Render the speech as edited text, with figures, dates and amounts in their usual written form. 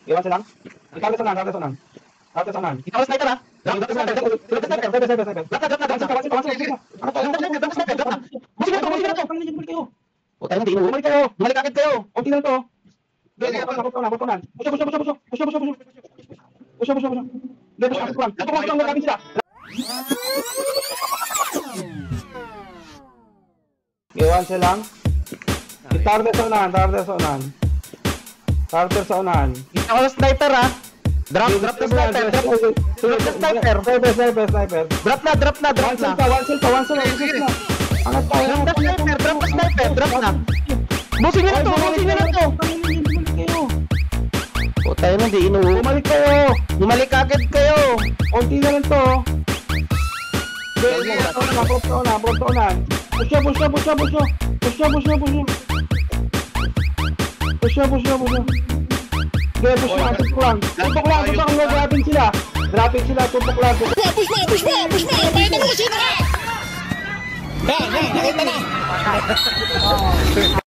Iwan silang. Itarget sa nan. Ikaw sniper ha. Puta mo, di inuwi. Bumalik agad kayo. Okay lang to. Push. Iwan silang. Itarget sa unahan. Ikaw sniper ha. Drop the sniper. Sniper. Drop na. One shot na. Angat pa. Drop the sniper. Busing na to. Puta mo, di inuwi. Bumalik agad kayo. Konti na lang to. Push. Tutok lang. Dropping sila, tutok lang. Push mo! Bayad na mo! Sino ka? Yan, nakita na!